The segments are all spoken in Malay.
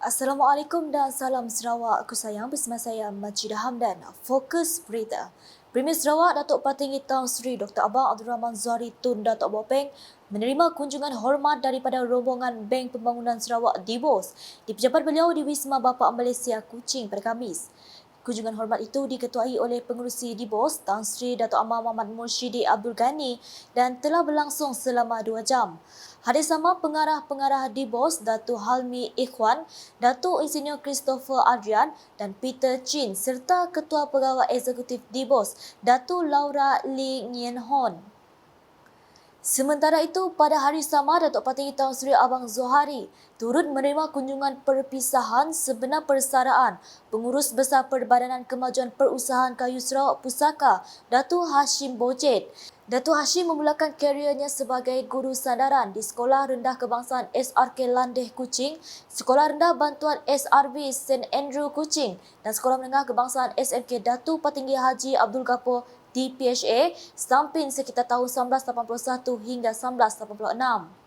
Assalamualaikum dan salam Sarawak. Aku sayang bersama saya Majidah Hamdan. Fokus berita. Premier Sarawak Datuk Patinggi Tan Sri Dr. Abang Abdul Rahman Zahari Tun Datuk Bopeng menerima kunjungan hormat daripada rombongan Bank Pembangunan Sarawak DBOS di pejabat beliau di Wisma Bapa Malaysia Kuching pada Khamis. Kunjungan hormat itu diketuai oleh pengerusi DBOS Tan Sri Datuk Amar Muhammad Mursyidi Abdul Ghani dan telah berlangsung selama 2 jam. Hadir sama pengarah-pengarah DBOS Datuk Halmi Ikhwan, Datuk Insinyur Christopher Adrian dan Peter Chin serta Ketua Pegawai Eksekutif DBOS Datuk Laura Lee Ngien Hon. Sementara itu, pada hari sama, Datuk Patinggi Tan Sri Abang Zohari turut menerima kunjungan perpisahan sebenar persaraan Pengurus Besar Perbadanan Kemajuan Perusahaan Kayu Sarawak Pusaka, Datuk Hashim Bojed. Datuk Hashim memulakan keriernya sebagai guru sandaran di Sekolah Rendah Kebangsaan SRK Landeh Kuching, Sekolah Rendah Bantuan SRB St. Andrew Kuching dan Sekolah Menengah Kebangsaan SMK Datuk Patinggi Haji Abdul Ghaffur DPHA Samping sekitar tahun 1981 hingga 1986.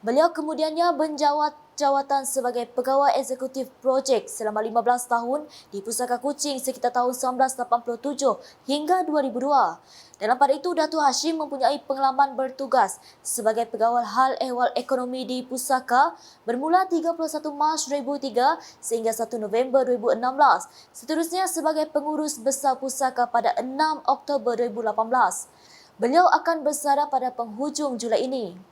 Beliau kemudiannya menjawat jawatan sebagai Pegawai Eksekutif Projek selama 15 tahun di Pusaka Kuching sekitar tahun 1987 hingga 2002. Dalam pada itu, Datuk Hashim mempunyai pengalaman bertugas sebagai Pegawai Hal Ehwal Ekonomi di Pusaka bermula 31 Mac 2003 sehingga 1 November 2016. Seterusnya sebagai Pengurus Besar Pusaka pada 6 Oktober 2018. Beliau akan bersara pada penghujung Julai ini.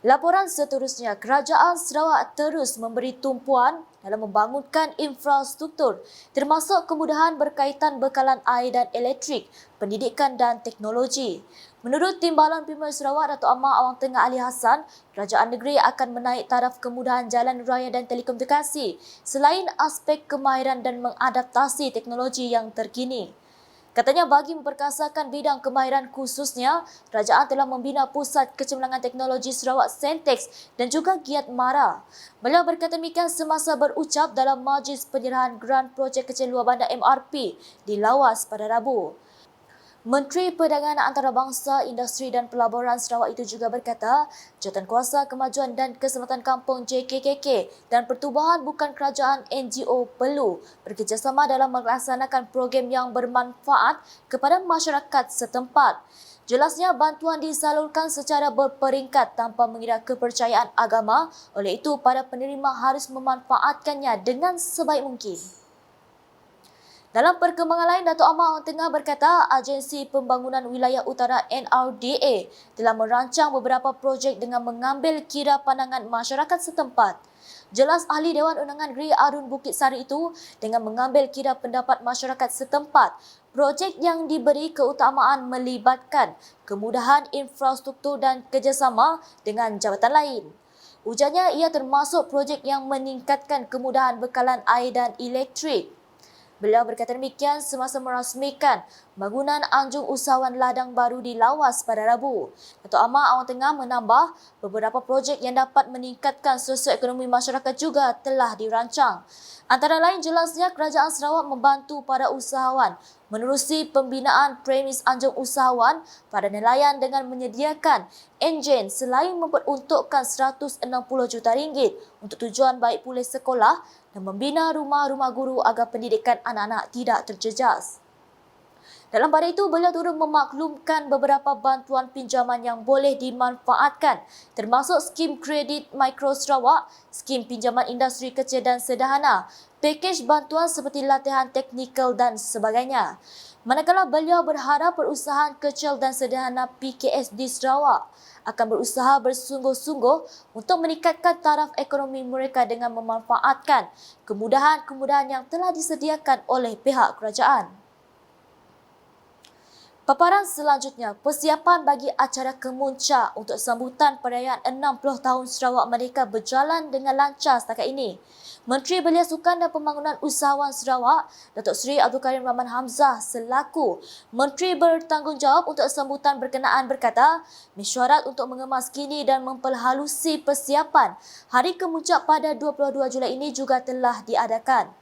Laporan seterusnya, Kerajaan Sarawak terus memberi tumpuan dalam membangunkan infrastruktur termasuk kemudahan berkaitan bekalan air dan elektrik, pendidikan dan teknologi. Menurut Timbalan Premier Sarawak Datuk Amar Awang Tengah Ali Hassan, kerajaan negeri akan menaik taraf kemudahan jalan raya dan telekomunikasi selain aspek kemahiran dan mengadaptasi teknologi yang terkini. Katanya bagi memperkasakan bidang kemahiran khususnya, kerajaan telah membina Pusat Kecemerlangan Teknologi Sarawak Sentex dan juga Giat Mara. Beliau berkata demikian semasa berucap dalam majlis penyerahan Grant Projek Kecil Luar Bandar MRP di Lawas pada Rabu. Menteri Perdagangan Antarabangsa, Industri dan Pelaburan Sarawak itu juga berkata, Jawatankuasa Kemajuan dan Keselamatan Kampung JKKK dan Pertubuhan Bukan Kerajaan NGO perlu bekerjasama dalam melaksanakan program yang bermanfaat kepada masyarakat setempat. Jelasnya bantuan disalurkan secara berperingkat tanpa mengira kepercayaan agama, oleh itu para penerima harus memanfaatkannya dengan sebaik mungkin. Dalam perkembangan lain, Datuk Amar Awang Tengah berkata Agensi Pembangunan Wilayah Utara NRDA telah merancang beberapa projek dengan mengambil kira pandangan masyarakat setempat. Jelas Ahli Dewan Undangan Negeri Arun Bukit Sari itu dengan mengambil kira pendapat masyarakat setempat. Projek yang diberi keutamaan melibatkan kemudahan infrastruktur dan kerjasama dengan jabatan lain. Ujarnya ia termasuk projek yang meningkatkan kemudahan bekalan air dan elektrik. Beliau berkata demikian semasa merasmikan bangunan Anjung Usahawan Ladang Baru di Lawas pada Rabu. Datuk Amar Awang Tengah menambah beberapa projek yang dapat meningkatkan sosioekonomi masyarakat juga telah dirancang. Antara lain jelasnya Kerajaan Sarawak membantu para usahawan menerusi pembinaan premis Anjung Usahawan pada nelayan dengan menyediakan enjin selain memperuntukkan RM160 juta untuk tujuan baik pulih sekolah dan membina rumah-rumah guru agar pendidikan anak-anak tidak terjejas. Dalam pada itu, beliau turut memaklumkan beberapa bantuan pinjaman yang boleh dimanfaatkan termasuk skim kredit Mikro Sarawak, skim pinjaman industri kecil dan sederhana, pakej bantuan seperti latihan teknikal dan sebagainya. Manakala beliau berharap perusahaan kecil dan sederhana PKS di Sarawak akan berusaha bersungguh-sungguh untuk meningkatkan taraf ekonomi mereka dengan memanfaatkan kemudahan-kemudahan yang telah disediakan oleh pihak kerajaan. Paparan selanjutnya, persiapan bagi acara kemuncak untuk sambutan perayaan 60 tahun Sarawak Merdeka berjalan dengan lancar setakat ini. Menteri Belia Sukan dan Pembangunan Usahawan Sarawak, Datuk Seri Abdul Karim Rahman Hamzah selaku Menteri bertanggungjawab untuk sambutan berkenaan berkata, mesyuarat untuk mengemas kini dan memperhalusi persiapan Hari Kemuncak pada 22 Julai ini juga telah diadakan.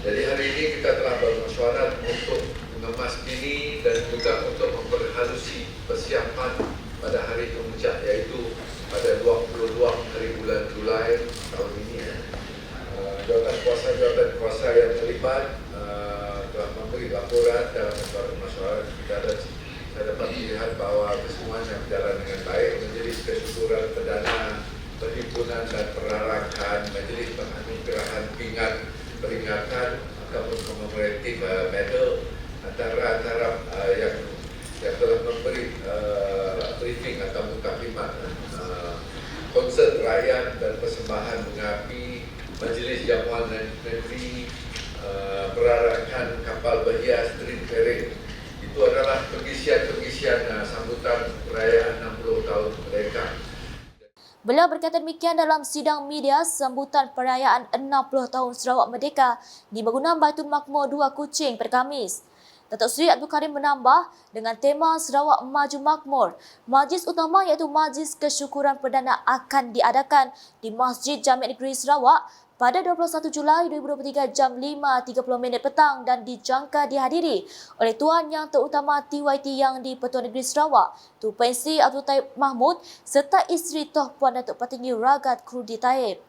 Jadi hari ini kita telah bermesyuarat untuk mengemas kini dan juga untuk memperhalusi persiapan pada hari kemuncak iaitu pada 22 hari bulan Julai tahun ini. kuasa yang terlibat telah memberi laporan dalam masyarakat kita, dan saya dapat melihat bahawa kesemuanya berjalan dengan baik. Majlis Kesyukuran Perdana Perhimpunan dan Perarakan Majlis Penganugerahan Peringatan ataupun Commemorative Medal antara yang telah memberi briefing atau mukadimah konsert rakyat dan persembahan mengapi Majlis Jamuan Negeri Perarakan Kapal Berhias Street Parade. Itu adalah pengisian sambutan perayaan 60 tahun Merdeka. Beliau berkata demikian dalam sidang media sambutan perayaan 60 tahun Sarawak Merdeka di bangunan Baitul Makmur 2 Kuching pada Khamis. Datuk Seri Abdul Karim menambah dengan tema Sarawak Maju Makmur, majlis utama iaitu Majlis Kesyukuran Perdana akan diadakan di Masjid Jami' Negeri Sarawak pada 21 Julai 2023 jam 5.30 petang dan dijangka dihadiri oleh Tuan Yang Terutama TYT Yang di-Pertuan Negeri Sarawak, Tun Pensi Abdul Taib Mahmud serta isteri Toh Puan Datuk Patinggi Ragat Krudi Taib.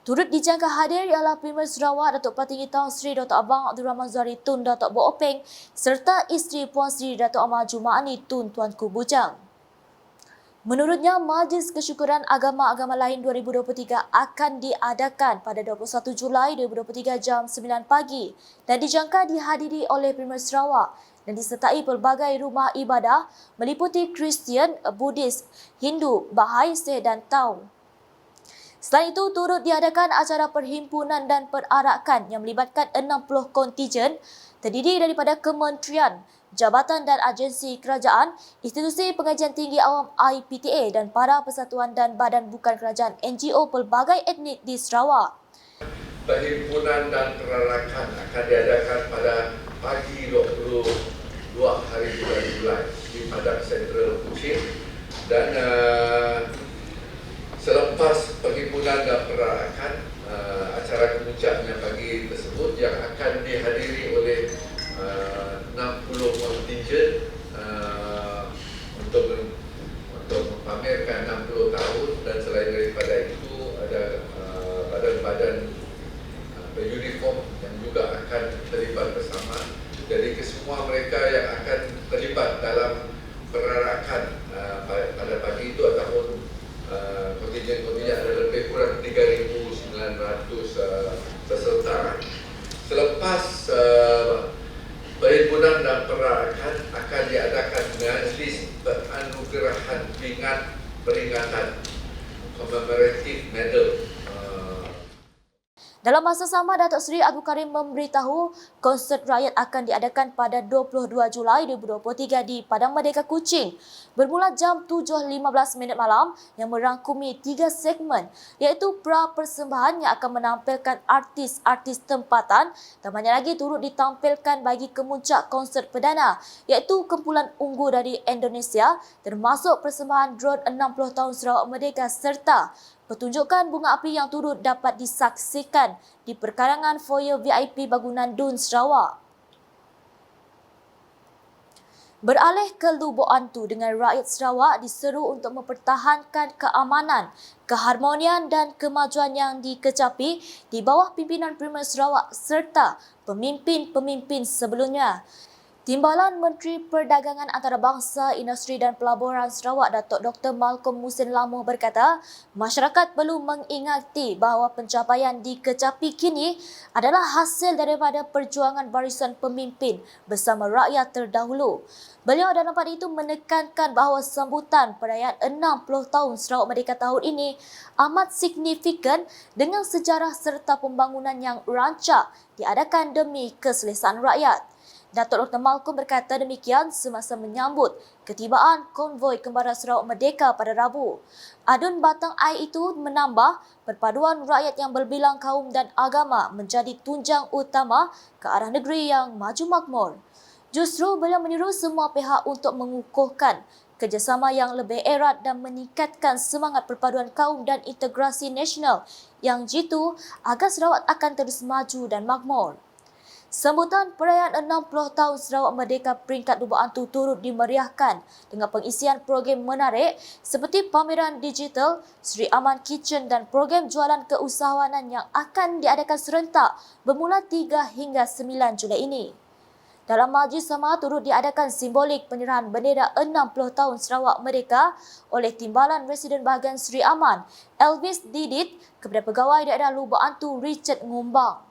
Turut dijangka hadir ialah Premier Sarawak Datuk Patinggi Tan Sri Dr. Abang Abdul Rahman Zari Tun Datuk Bo Openg serta isteri Puan Sri Datuk Amal Jumaani Tun Tuanku Bujang. Menurutnya, Majlis Kesyukuran Agama-Agama Lain 2023 akan diadakan pada 21 Julai 2023 jam 9 pagi dan dijangka dihadiri oleh Premier Sarawak dan disertai pelbagai rumah ibadah meliputi Kristian, Buddhis, Hindu, Bahai, Sikh dan Tao. Selain itu, turut diadakan acara perhimpunan dan perarakan yang melibatkan 60 kontingen terdiri daripada kementerian, jabatan dan agensi kerajaan, institusi pengajian tinggi awam IPTA dan para persatuan dan badan bukan kerajaan NGO pelbagai etnik di Sarawak. Perhimpunan dan perarakan akan diadakan pada pagi 22 hari bulan Julai di Padang Sentral Kuching dan selepas perhimpunan dan perarakan, acara kemuncaknya pagi tersebut yang akan dihadiri oleh 60 kontingen untuk memamerkan 60 tahun, dan selain daripada itu ada badan-badan beruniform yang juga akan terlibat bersama. Jadi kesemua mereka yang akan terlibat dalam perarakan pada pagi itu ataupun kontingen ada lebih kurang 3.900 peserta. Selepas perhimpunan dan perarakan akan diadakan majlis penganugerahan peringatan Commemorative Medal. Dalam masa sama, Datuk Seri Abdul Karim memberitahu konsert rakyat akan diadakan pada 22 Julai 2023 di Padang Merdeka Kuching bermula jam 7.15 malam yang merangkumi 3 segmen iaitu pra-persembahan yang akan menampilkan artis-artis tempatan dan banyak lagi turut ditampilkan bagi kemuncak konsert perdana iaitu kumpulan unggul dari Indonesia termasuk persembahan drone 60 tahun Sarawak Merdeka serta pertunjukan bunga api yang turut dapat disaksikan di perkarangan foyer VIP bangunan Dun Sarawak. Beralih ke Lubuk Antu, dengan rakyat Sarawak diseru untuk mempertahankan keamanan, keharmonian dan kemajuan yang dikecapi di bawah pimpinan Premier Sarawak serta pemimpin-pemimpin sebelumnya. Timbalan Menteri Perdagangan Antarabangsa, Industri dan Pelaburan Sarawak Datuk Dr. Malcolm Musin Lamoh berkata, masyarakat perlu mengingati bahawa pencapaian dikecapi kini adalah hasil daripada perjuangan barisan pemimpin bersama rakyat terdahulu. Beliau dalam pada itu menekankan bahawa sambutan perayaan 60 tahun Sarawak Merdeka tahun ini amat signifikan dengan sejarah serta pembangunan yang rancak diadakan demi keselesaan rakyat. Datuk Dr. Malcolm berkata demikian semasa menyambut ketibaan konvoi Kembara Sarawak Merdeka pada Rabu. Adun batang air itu menambah perpaduan rakyat yang berbilang kaum dan agama menjadi tunjang utama ke arah negeri yang maju makmur. Justru beliau menyuruh semua pihak untuk mengukuhkan kerjasama yang lebih erat dan meningkatkan semangat perpaduan kaum dan integrasi nasional yang jitu agar Sarawak akan terus maju dan makmur. Sambutan perayaan 60 tahun Sarawak Merdeka peringkat Lubuk Antu turut dimeriahkan dengan pengisian program menarik seperti pameran digital, Sri Aman Kitchen dan program jualan keusahawanan yang akan diadakan serentak bermula 3 hingga 9 Julai ini. Dalam majlis sama turut diadakan simbolik penyerahan bendera 60 tahun Sarawak Merdeka oleh Timbalan Residen Bahagian Sri Aman, Elvis Didit, kepada Pegawai Daerah Lubuk Antu Richard Ngumbang.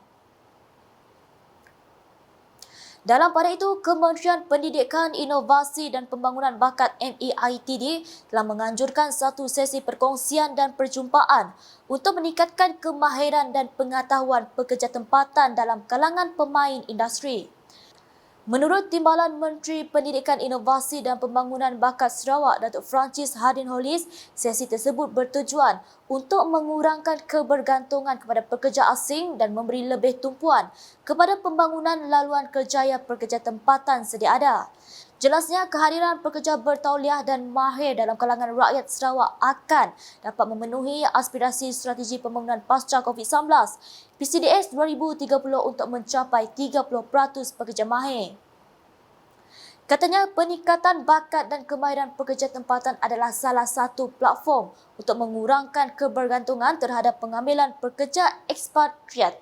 Dalam pada itu, Kementerian Pendidikan, Inovasi dan Pembangunan Bakat MEITD telah menganjurkan satu sesi perkongsian dan perjumpaan untuk meningkatkan kemahiran dan pengetahuan pekerja tempatan dalam kalangan pemain industri. Menurut Timbalan Menteri Pendidikan, Inovasi dan Pembangunan Bakat Sarawak, Datuk Francis Hardin Hollis, sesi tersebut bertujuan untuk mengurangkan kebergantungan kepada pekerja asing dan memberi lebih tumpuan kepada pembangunan laluan kerjaya pekerja tempatan sedia ada. Jelasnya, kehadiran pekerja bertauliah dan mahir dalam kalangan rakyat Sarawak akan dapat memenuhi aspirasi strategi pembangunan pasca COVID-19 PCDS 2030 untuk mencapai 30% pekerja mahir. Katanya, peningkatan bakat dan kemahiran pekerja tempatan adalah salah satu platform untuk mengurangkan kebergantungan terhadap pengambilan pekerja ekspatriat.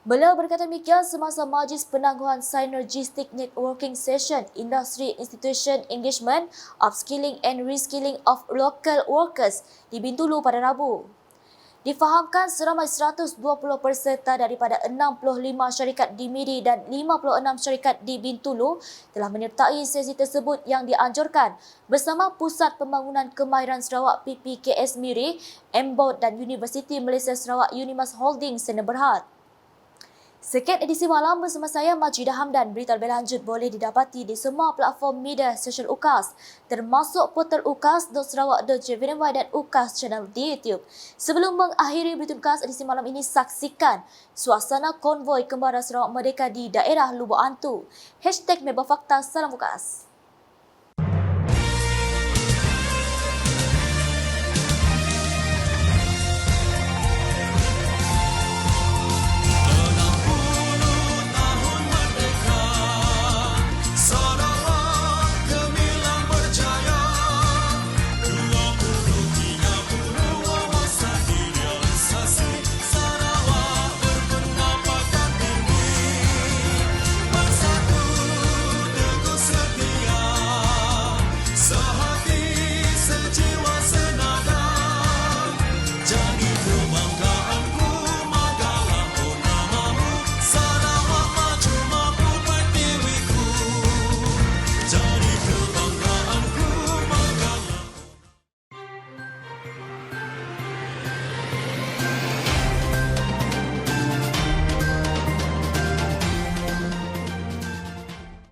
Beliau berkata demikian semasa majlis penangguhan Synergistic Networking Session Industry Institution Engagement, Upskilling and Reskilling of Local Workers di Bintulu pada Rabu. Difahamkan seramai 120 peserta daripada 65 syarikat di Miri dan 56 syarikat di Bintulu telah menyertai sesi tersebut yang dianjurkan bersama Pusat Pembangunan Kemahiran Sarawak PPKS Miri, MBOD dan Universiti Malaysia Sarawak Unimas Holding Sdn Bhd. Sekian edisi malam bersama saya Majidah Hamdan. Berita lebih lanjut boleh didapati di semua platform media sosial UKAS termasuk portal ukas.sarawak.gov.my dan UKAS channel di YouTube. Sebelum mengakhiri berita UKAS edisi malam ini, saksikan suasana konvoi kembara Sarawak Merdeka di daerah Lubuk Antu. #Mebafakta, salam UKAS.